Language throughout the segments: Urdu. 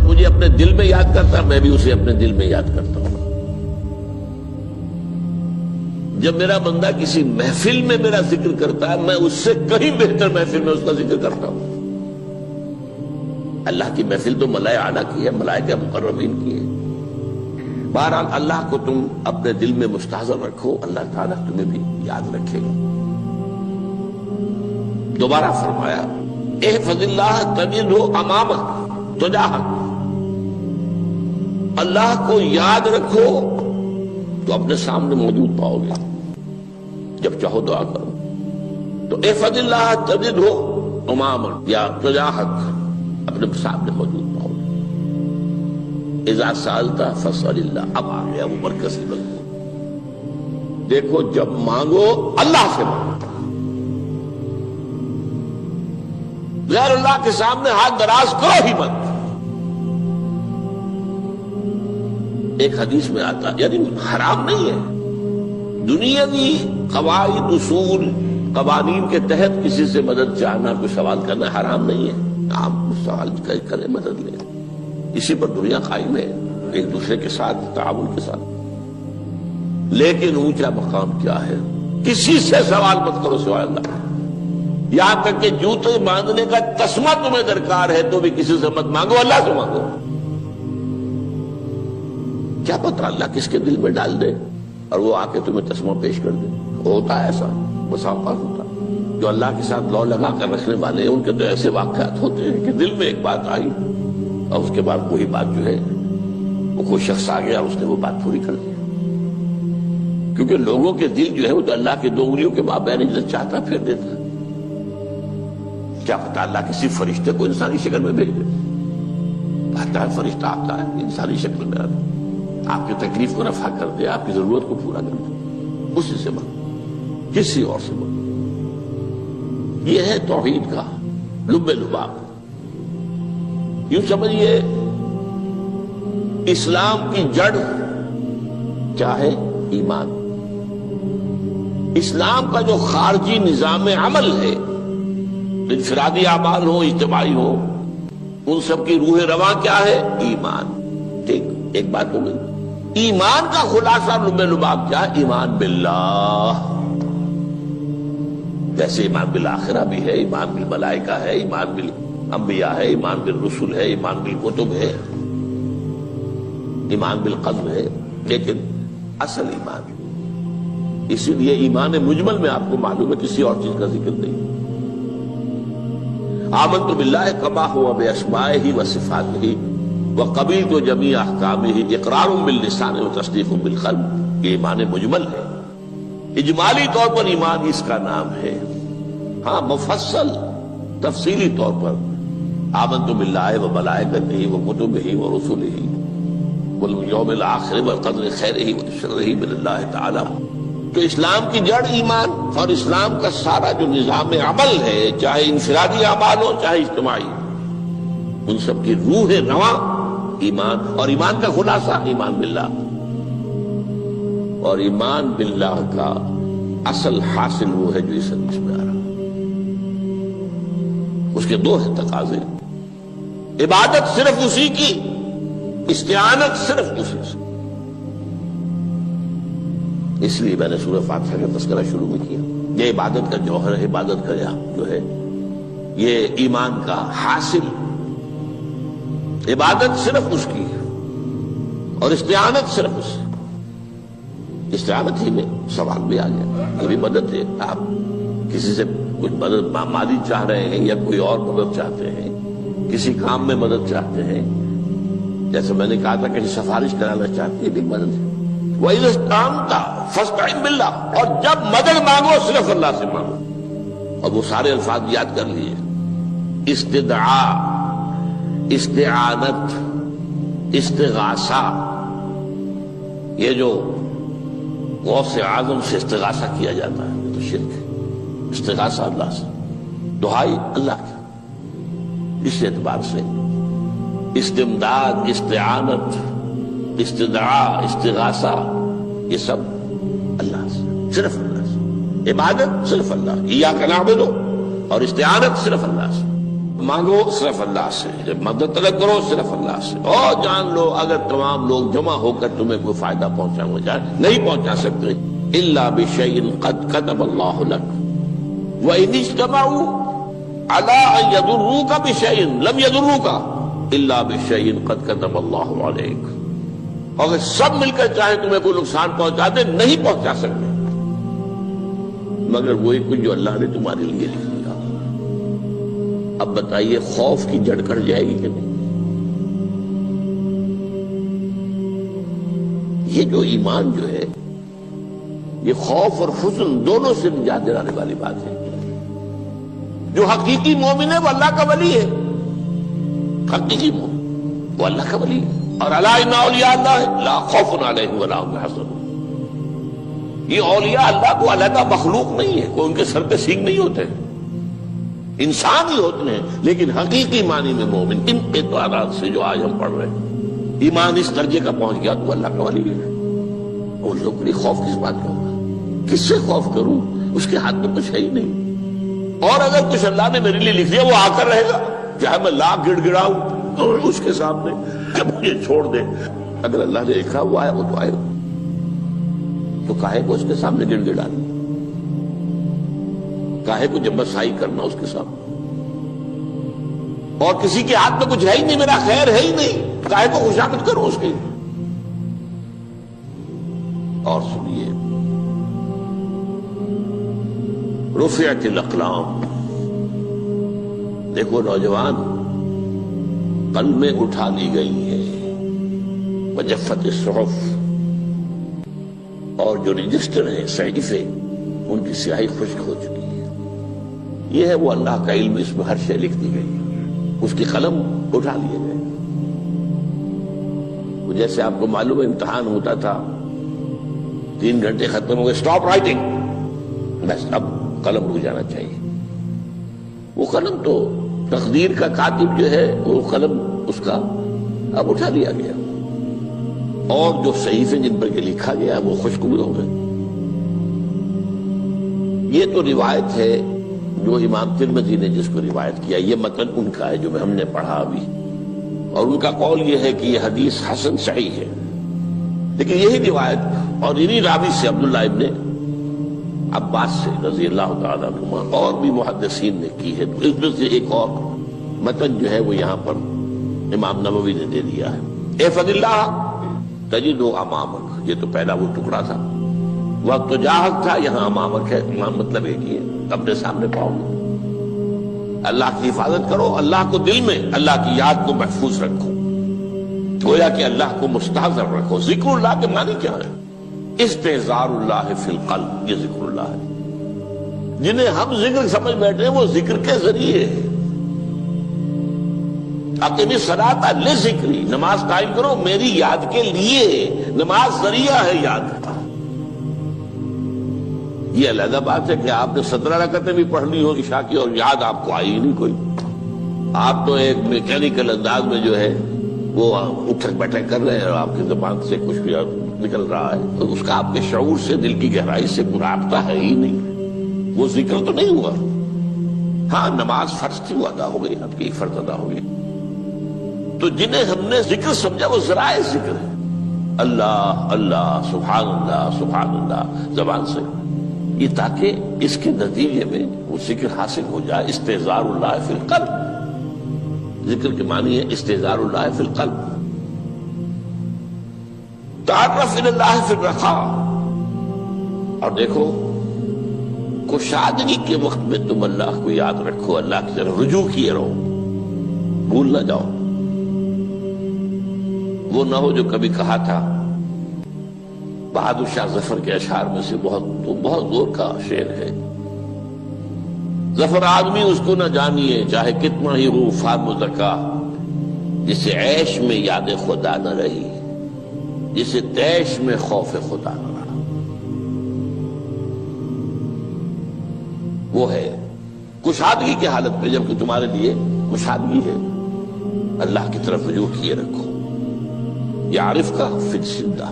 جب مجھے اپنے دل میں یاد کرتا میں بھی اسے اپنے دل میں یاد کرتا ہوں. جب میرا بندہ کسی محفل میں میرا ذکر کرتا ہے میں اس سے کہیں بہتر محفل میں اس کا ذکر کرتا ہوں. اللہ کی محفل تو ملائے اعلیٰ کی ہے، ملائکہ مقربین کی ہے. بہرحال اللہ کو تم اپنے دل میں مستحضر رکھو، اللہ تعالیٰ تمہیں بھی یاد رکھے گا. دوبارہ فرمایا احفظ اللہ تجدہ امامک تجاہک، اللہ کو یاد رکھو تو اپنے سامنے موجود پاؤ گے. جب چاہو دعا کرو تو احفظ اللہ تجدہ امامک یا تجاہک، اپنے سامنے موجود پاؤ گے. اذا سألت فاسأل اللہ، اب آ گیا وہ مرکزی مضمون. دیکھو جب مانگو اللہ سے مانگو، غیر اللہ کے سامنے ہاتھ دراز کرو ہی مت. ایک حدیث میں آتا یعنی حرام نہیں ہے، دنیاوی قواعد اصول قوانین کے تحت کسی سے مدد چاہنا، کوئی سوال کرنا حرام نہیں ہے. آپ سوال کریں، مدد لیں، اسی پر دنیا قائم ہے، ایک دوسرے کے ساتھ تعاون کے ساتھ. لیکن اونچا مقام کیا ہے؟ کسی سے سوال مت کرو سوائے اللہ. یہاں تک کہ جوتے باندھنے کا تسمہ تمہیں درکار ہے تو بھی کسی سے مت مانگو، اللہ سے مانگو. کیا پتہ اللہ کس کے دل میں ڈال دے اور وہ آ کے تمہیں تسمہ پیش کر دے. ہوتا ہے ایسا، مسافات ہوتا ہے. جو اللہ کے ساتھ لو لگا کر رکھنے والے ہیں ان کے تو ایسے واقعات ہوتے ہیں کہ دل میں ایک بات آئی اور اس کے بعد وہی بات جو ہے وہ کوئی شخص آ گیا اور اس نے وہ بات پوری کر دی. کیونکہ لوگوں کے دل جو ہے وہ تو اللہ کے دو انگلیوں کے مابین جو چاہتا پھیر دیتا. کیا پتہ اللہ کسی فرشتے کو انسانی شکل میں بھیج دے. آتا ہے فرشتہ، آتا ہے انسانی شکل میں آتا ہے، آپ کی تکلیف کو رفع کر دے، آپ کی ضرورت کو پورا کر دے. اسی سے مانگو، کسی اور سے مانگو. یہ ہے توحید کا لب لباب. یوں سمجھیے اسلام کی جڑ کیا ہے؟ ایمان. اسلام کا جو خارجی نظام عمل ہے، انفرادی اعمال ہو اجتماعی ہو، ان سب کی روح رواں کیا ہے؟ ایمان. ٹھیک، ایک بات ہو گئی. ایمان کا خلاصہ لب لباب کیا ہے؟ ایمان باللہ. جیسے ایمان بالآخرہ بھی ہے، ایمان بالملائکہ ہے، ایمان بالانبیاء ہے، ایمان بالرسل ہے، ایمان بالکتب ہے، ایمان بالقلب ہے. لیکن اصل ایمان، اسی لیے ایمان مجمل میں آپ کو معلوم ہے کسی اور چیز کا ذکر نہیں. آمنت باللہ کما ہوا باسمائہ وصفاتہ وقبلت جمیع احکامہ اقرار باللسان وتصدیق بالقلب. یہ ایمان مجمل ہے. اجمالی طور پر ایمان اس کا نام ہے. ہاں مفصل تفصیلی طور پر آمنت باللہ وملائکتہ وکتبہ ورسلہ والیوم الآخر والقدر خیرہ وشرہ من اللہ تعالی. تو اسلام کی جڑ ایمان، اور اسلام کا سارا جو نظام عمل ہے، چاہے انفرادی اعمال ہو چاہے اجتماعی، ان سب کی روح رواں ایمان. اور ایمان کا خلاصہ ایمان باللہ. اور ایمان باللہ کا اصل حاصل وہ ہے جو اس حدیث میں آ رہا. اس کے دو ہیں تقاضے: عبادت صرف اسی کی، استعانت صرف اسی سے. اس لیے میں نے سورہ فاتحہ کا تذکرہ شروع میں کیا. یہ عبادت کا جوہر ہے، عبادت کا جو ہے یہ ایمان کا حاصل. عبادت صرف اس کی ہے اور استعانت صرف اس سے. استعانت ہی میں سوال بھی آ گیا، یہ بھی مدد ہے. آپ کسی سے کچھ مدد مالی چاہ رہے ہیں یا کوئی اور مدد چاہتے ہیں، کسی کام میں مدد چاہتے ہیں، جیسے میں نے کہا تھا کہ سفارش کرانا چاہتے ہیں، یہ بھی مدد ہے. وَإِذَا اسْتَعَنْتَ فَاسْتَعِنْ بِاللَّهِ. اور جب مدد مانگو صرف اللہ سے مانگو. اور وہ سارے الفاظ یاد کر لیے: استدعاء، استعانت، استغاثہ. یہ جو غوث اعظم سے استغاثہ کیا جاتا ہے یہ تو شرک ہے. استغاثہ اللہ سے، دعائی اللہ کی. اس اعتبار سے استمداد، استعانت، استدعاء، استغاثہ یہ سب اللہ سے، صرف اللہ سے. عبادت صرف اللہ، ایاک نعبد، اور استعانت صرف اللہ سے. مانگو صرف اللہ سے، جب مدد طلب کرو صرف اللہ سے، اور جان لو اگر تمام لوگ جمع ہو کر تمہیں کوئی فائدہ پہنچانا چاہے نہیں پہنچا سکتے، الا بشیء قد کتب اللہ لک وان اجتمعوا علی ان یضروک بشیء لم یضروک الا بشیء قد کتب اللہ علیک، اگر سب مل کر چاہے تمہیں کوئی نقصان پہنچا دے نہیں پہنچا سکتے مگر وہی کچھ جو اللہ نے تمہارے لیے لکھ دیا۔ اب بتائیے خوف کی جڑ کٹ جائے گی کہ نہیں؟ یہ جو ایمان جو ہے یہ خوف اور حزن دونوں سے نجات دلانے والی بات ہے۔ جو حقیقی مومن ہے وہ اللہ کا ولی ہے، حقیقی مومن وہ اللہ کا ولی ہے، اور الا ان اولیاء اللہ لا خوف علیہم ولا هم يحزنون۔ یہ اولیاء اللہ کو علیحدہ مخلوق نہیں ہے، کوئی ان کے سر پہ سینگ نہیں ہوتے، انسان ہی ہوتے ہیں، لیکن حقیقی معنی میں مومن ان اعتبارات سے جو آج ہم پڑھ رہے ہیں، ایمان اس درجے کا پہنچ گیا تو اللہ کا ولی ہے۔ ان لوگوں کے لیے خوف کس بات کا ہوگا؟ کس سے خوف کروں؟ اس کے ہاتھ میں کچھ ہے ہی نہیں، اور اگر کچھ اللہ نے میرے لیے لکھ دیا وہ آ کر رہے گا، چاہے میں لاکھ گڑ گڑاؤں اور اس کے سامنے کہ مجھے چھوڑ دے، اگر اللہ نے لکھا وہ آیا وہ تو آئے گا، تو کاہے کو اس کے سامنے گڑ گڑانا، کاہے کو جبرسائی کرنا اس کے سامنے، اور کسی کے ہاتھ میں کچھ ہے ہی نہیں، میرا خیر ہے ہی نہیں، کاہے کو خوشامد کرو اس کی۔ اور سنیے، رفعت الاقلام، دیکھو نوجوان، قلمیں اٹھا لی گئی ہیں، وجفت الصحف، اور جو رجسٹر ہیں صحیفے ان کی سیاہی خشک ہو چکی ہے۔ یہ ہے وہ اللہ کا علم، اس میں ہر شے لکھ دی گئی، اس کی قلم اٹھا لیے گئے۔ جیسے آپ کو معلوم ہے امتحان ہوتا تھا، 3 گھنٹے ختم ہو گئے، اسٹاپ رائٹنگ، بس اب قلم رک جانا چاہیے۔ وہ قلم تو تقدیر کا کاتب جو ہے وہ قلم اس کا اب اٹھا لیا گیا، اور جو صحیفے جن پر یہ لکھا گیا وہ خشک ہو گئے۔ یہ تو روایت ہے جو امام ترمذی نے جس کو روایت کیا، یہ متن ان کا ہے جو ہم نے پڑھا ابھی، اور ان کا قول یہ ہے کہ یہ حدیث حسن صحیح ہے، لیکن یہی روایت اور انہی راوی سے عبداللہ ابن عباس سے رضی اللہ تعالیٰ عنہما اور بھی محدثین نے کی ہے، تو اس میں سے ایک اور متن جو ہے وہ یہاں پر امام نووی نے دے دیا ہے۔ احفظ اللہ تجدہ امامک، یہ تو پہلا وہ ٹکڑا تھا، وقت تو جاہک تھا، یہاں امامک ہے، امام مطلب ایک ہی ہے، اپنے سامنے پاؤ گے۔ اللہ کی حفاظت کرو، اللہ کو دل میں، اللہ کی یاد کو محفوظ رکھو، گویا کہ اللہ کو مستحضر رکھو۔ ذکر اللہ کے معنی کیا ہے؟ استحضار اللہ فی القلب، یہ ذکر اللہ ہے۔ جنہیں ہم ذکر سمجھ بیٹھے ہیں وہ ذکر کے ذریعے ہے۔ اقیم الصلاۃ لذکری، نماز قائم کرو میری یاد کے لیے، نماز ذریعہ ہے یاد کا۔ یہ علیحدہ بات ہے کہ آپ نے 17 رکعتیں بھی پڑھ لی ہو عشاء کی اور یاد آپ کو آئی ہی نہیں کوئی، آپ تو ایک میکینیکل انداز میں جو ہے وہ اٹھک بیٹھک کر رہے ہیں اور آپ کی زبان سے کچھ بھی نکل رہا ہے، تو اس کا آپ کے شعور سے، دل کی گہرائی سے کوئی رابطہ ہے ہی نہیں، وہ ذکر تو نہیں ہوا۔ ہاں نماز فرض تھی وہ ادا ہو گئی، آپ کی فرض ادا ہو گئی۔ تو جنہیں ہم نے ذکر سمجھا وہ ذرائع ذکر ہے، اللہ اللہ، سبحان اللہ سبحان اللہ زبان سے، یہ تاکہ اس کے نتیجے میں وہ ذکر حاصل ہو جائے۔ استحضار اللہ فی القلب، ذکر کے معنی ہے استحضار اللہ فی القلب۔ تعرف الی اللہ فی الرخاء، اور دیکھو کشادگی کے وقت میں تم اللہ کو یاد رکھو، اللہ کی طرف رجوع کیے رہو، بھول نہ جاؤ۔ وہ نہ ہو جو کبھی کہا تھا، بہادر شاہ ظفر کے اشعار میں سے بہت زور کا شعر ہے، ظفر آدمی اس کو نہ جانیے چاہے کتنا ہی ہو فام و زکا، جسے عیش میں یاد خدا نہ رہی، جسے تیش میں خوف خدا نہ رہا۔ وہ ہے کشادگی کی حالت میں، جبکہ تمہارے لیے کشادگی ہے، اللہ کی طرف رجوع کیے رکھو۔ یعرف کا فی الشدہ،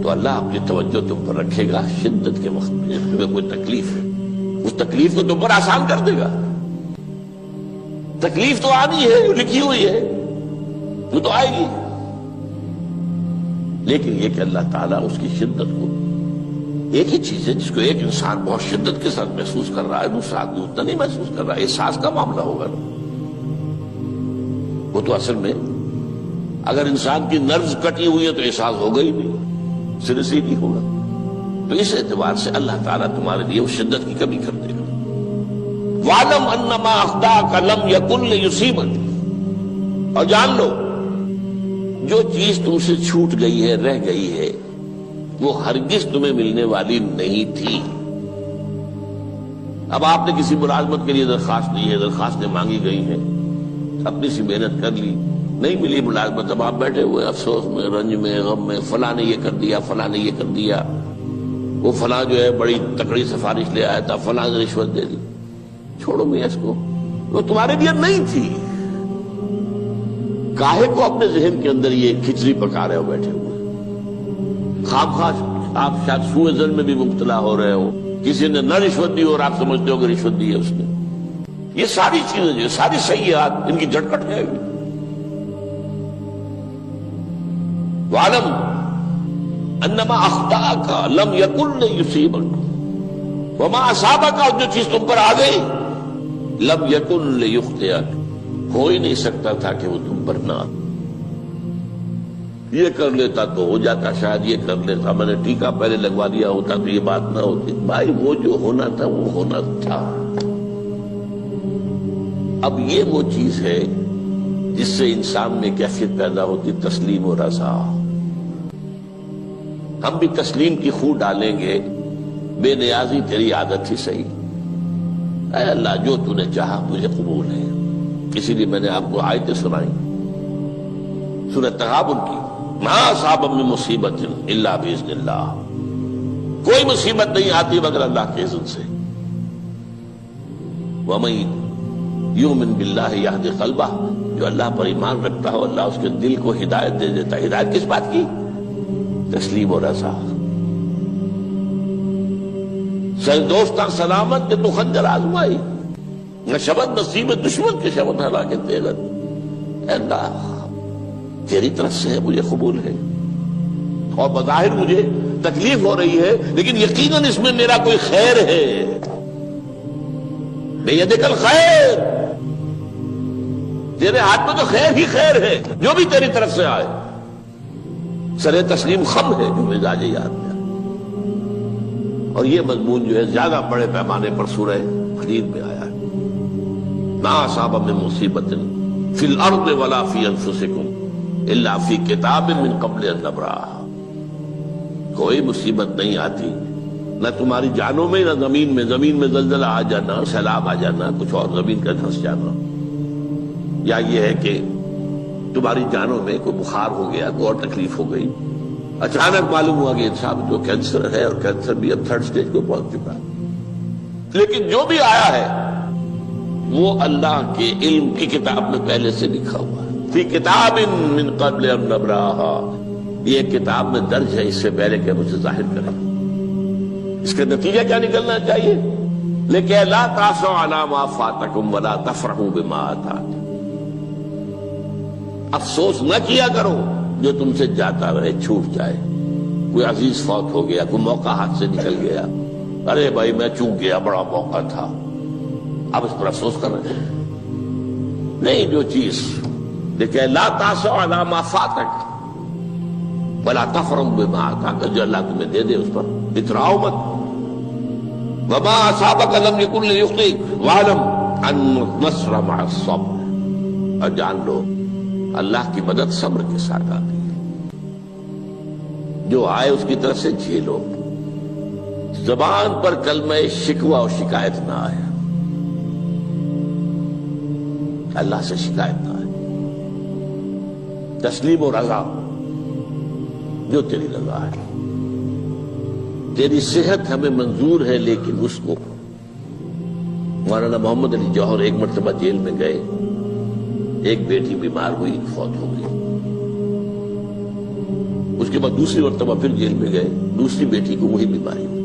تو اللہ اپنی توجہ تم پر رکھے گا شدت کے وقت میں، جب تمہیں کوئی تکلیف ہے اس تکلیف کو تم پر آسان کر دے گا۔ تکلیف تو آنی ہے، جو لکھی ہوئی ہے وہ تو آئے گی، لیکن یہ کہ اللہ تعالیٰ اس کی شدت کو، ایک ہی چیز ہے جس کو ایک انسان بہت شدت کے ساتھ محسوس کر رہا ہے، دوسرا آدمی اتنا نہیں محسوس کر رہا ہے، احساس کا معاملہ ہوگا نا۔ وہ تو اصل میں اگر انسان کی نروز کٹی ہوئی ہے تو احساس ہوگا ہی نہیں، سر سے نہیں ہوگا۔ تو اس اعتبار سے اللہ تعالیٰ تمہارے لیے اس شدت کی کمی کر دے گا۔ وَاعْلَمْ أَنَّمَا أَخْطَأَكَ لَمْ يَكُنْ لِيُصِيبَكَ، اور جان لو جو چیز تم سے چھوٹ گئی ہے، رہ گئی ہے، وہ ہرگز تمہیں ملنے والی نہیں تھی۔ اب آپ نے کسی ملازمت کے لیے درخواست دی ہے، درخواستیں مانگی گئی ہیں، اپنی سی محنت کر لی، نہیں ملی ملازمت، اب آپ بیٹھے ہوئے افسوس میں، رنج میں، غم میں، فلاں نے یہ کر دیا، فلاں نے یہ کر دیا، وہ فلاں جو ہے بڑی تکڑی سفارش لے آیا تھا، فلاں نے رشوت دے دی۔ چھوڑو میاں اس کو، وہ تمہارے لیے نہیں تھی۔ کاہے کو اپنے ذہن کے اندر یہ کھچڑی پکا رہے ہو بیٹھے ہوئے؟ خواہ آپ شاید سوء ظن میں بھی مبتلا ہو رہے ہو، کسی نے نہ رشوت دی اور آپ سمجھتے ہو کہ رشوت دی ہے اس نے۔ یہ ساری چیزیں جو ساری سیئات، ان کی جڑ کٹ جائے گی۔ وَاعْلَمْ أَنَّمَا أَخْطَأَكَ لَمْ يَكُنْ لِيُصِيبَكَ وَمَا أَصَابَكَ، اور جو چیز تم پر آ گئی، لَمْ يَكُنْ لِيُخْطِئَكَ، ہو ہی نہیں سکتا تھا کہ وہ تم پر نہ آ۔ یہ کر لیتا تو ہو جاتا، شاید یہ کر لیتا، میں نے ٹیکا پہلے لگوا دیا ہوتا تو یہ بات نہ ہوتی۔ بھائی وہ جو ہونا تھا وہ ہونا تھا۔ اب یہ وہ چیز ہے جس سے انسان میں کیفیت پیدا ہوتی، تسلیم و رضا۔ ہم بھی تسلیم کی خو ڈالیں گے، بے نیازی تیری عادت ہی صحیح، اے اللہ جو تو نے چاہا مجھے قبول ہے۔ اسی لیے میں نے آپ کو آیتیں سنائی سورۃ تغابن کی، ما اصاب من مصیبت الا باذن اللہ، کوئی مصیبت نہیں آتی مگر اللہ کے اذن سے۔ وَمَن یؤمن باللہ یہدی قلبہ، جو اللہ پر ایمان رکھتا ہو اللہ اس کے دل کو ہدایت دے دیتا ہے۔ ہدایت کس بات کی؟ تسلیم و رضا۔ سر دوستاں سلامت کہ تو خنجر آزمائی، نہ شبد نصیب دشمن کے شبد ہلاکے تیغت۔ اے اللہ تیری طرف سے ہے، مجھے قبول ہے، اور بظاہر مجھے تکلیف ہو رہی ہے لیکن یقیناً اس میں میرا کوئی خیر ہے۔ بیدک الخیر، تیرے ہاتھ میں تو خیر ہی خیر ہے، جو بھی تیری طرف سے آئے۔ سر تسلیم خم ہے جو مزاج یاد میں، اور یہ مضمون جو ہے زیادہ بڑے پیمانے پر سورہ حدید میں آیا ہے۔ ما اصاب من مصیبت فی الارض ولا فی انفسکم الا فی کتاب من قبل ان نبرأہا، کوئی مصیبت نہیں آتی نہ تمہاری جانوں میں نہ زمین میں، زمین میں زلزلہ آ جانا، سیلاب آ جانا، کچھ اور زمین کا دھنس جانا، یا یہ ہے کہ تمہاری جانوں میں کوئی بخار ہو گیا، کوئی اور تکلیف ہو گئی، اچانک معلوم ہوا کہ صاحب جو کینسر ہے، اور کینسر بھی اب 3rd سٹیج کو پہنچ چکا ہے، لیکن جو بھی آیا ہے وہ اللہ کے علم کی کتاب میں پہلے سے لکھا ہوا ہے۔ فی کتاب من قبل ان نبرأہا، یہ کتاب میں درج ہے اس سے پہلے کہ ہم اسے ظاہر کریں۔ اس کا نتیجہ کیا نکلنا چاہیے؟ لیکن لا تأسوا علی ما فاتکم ولا تفرحوا بما آتاکم، افسوس نہ کیا کرو جو تم سے جاتا رہے، چھوٹ جائے، کوئی عزیز فوت ہو گیا، کوئی موقع ہاتھ سے نکل گیا، ارے بھائی میں چوک گیا، بڑا موقع تھا، اب اس پر افسوس کر رہے ہیں؟ نہیں، جو چیز لیکن لا تأسوا علی ما فاتک ولا تفرحوا بما آتاک، جو اللہ تمہیں دے دے اس پر اتراؤ مت۔ وما اصابک لم یکن لیخطئک واعلم ان النصر مع الصبر، اور جان لو اللہ کی مدد صبر کے ساتھ آتی ہے، جو آئے اس کی طرف سے جھیلو، زبان پر کلمہ شکوہ اور شکایت نہ آئے، اللہ سے شکایت نہ آئے، تسلیم و رضا، جو تیری رضا ہے۔ تیری صحت ہمیں منظور ہے لیکن اس کو، مولانا محمد علی جوہر ایک مرتبہ جیل میں گئے، ایک بیٹی بیمار ہوئی، فوت ہو گئی، اس کے بعد دوسری مرتبہ پھر جیل میں گئے، دوسری بیٹی کو وہی بیماری ہوئی،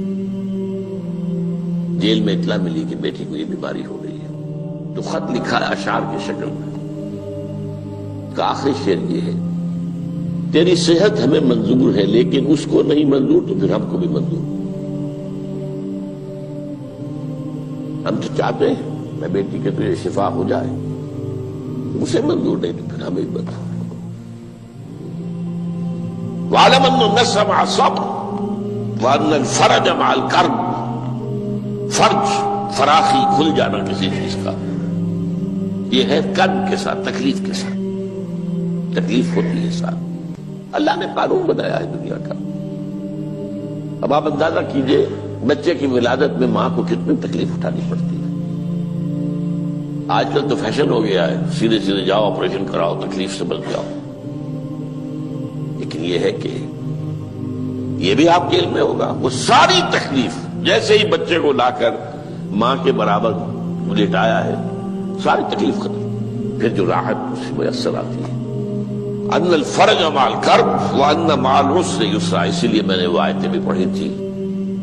جیل میں اطلاع ملی کہ بیٹی کو یہ بیماری ہو گئی ہے۔ تو خط لکھا ہے اشعار کی شکل میں، کا آخری شعر یہ ہے: تیری صحت ہمیں منظور ہے لیکن اس کو نہیں منظور تو پھر ہم کو بھی منظور۔ ہم تو چاہتے ہیں میں بیٹی کے تجھے شفا ہو جائے، اسے منظور نہیں تو پھر ہمیں بھی منظور۔ وَاعْلَمْ أَنَّ النَّصْرَ مَعَ الصَّبْرِ وَأَنَّ الْفَرَجَ مَعَ الْكَرْبِ۔ فرج، فراخی، کھل جانا کسی چیز کا، یہ ہے کرب کے ساتھ، تکلیف کے ساتھ، تکلیف ہوتی ہے ساتھ۔ اللہ نے قانون بنایا ہے دنیا کا۔ اب آپ اندازہ کیجئے بچے کی ولادت میں ماں کو کتنی تکلیف اٹھانی پڑتی ہے۔ آج کل تو فیشن ہو گیا ہے، سیدھے سیدھے جاؤ آپریشن کراؤ، تکلیف سے بچ جاؤ، لیکن یہ ہے کہ یہ بھی آپ کے علم میں ہوگا، وہ ساری تکلیف جیسے ہی بچے کو لا کر ماں کے برابر لٹایا ہے، ساری تکلیف ختم، پھر جو راحت اس سے میسر آتی ہے۔ ان الفرج مع الکرب وان مع العسر یسرا، اسی لیے میں نے وہ آیتیں بھی پڑھی تھی،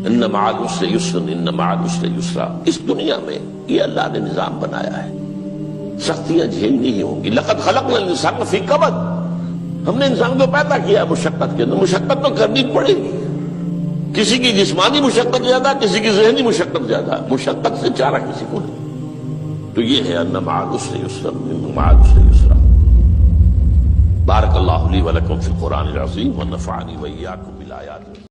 ان مع العسر یسرا ان مع العسر یسرا۔ اس دنیا میں یہ اللہ نے نظام بنایا ہے، سختیاں جھیلنی ہی ہوں گی۔ لقد خلقنا الانسان فی کبد، ہم نے انسان کو پیدا کیا مشقت کے اندر، مشقت تو کرنی پڑے گی۔ کسی کی جسمانی مشقت زیادہ، کسی کی ذہنی مشقت زیادہ، مشقت سے چارہ کسی کو نہیں۔ تو یہ ہے ان مع العسر یسرا ان مع العسر یسرا۔ بارک اللہ لی ولکم فی القرآن العظیم ونفعنی وإیاکم بالآیات۔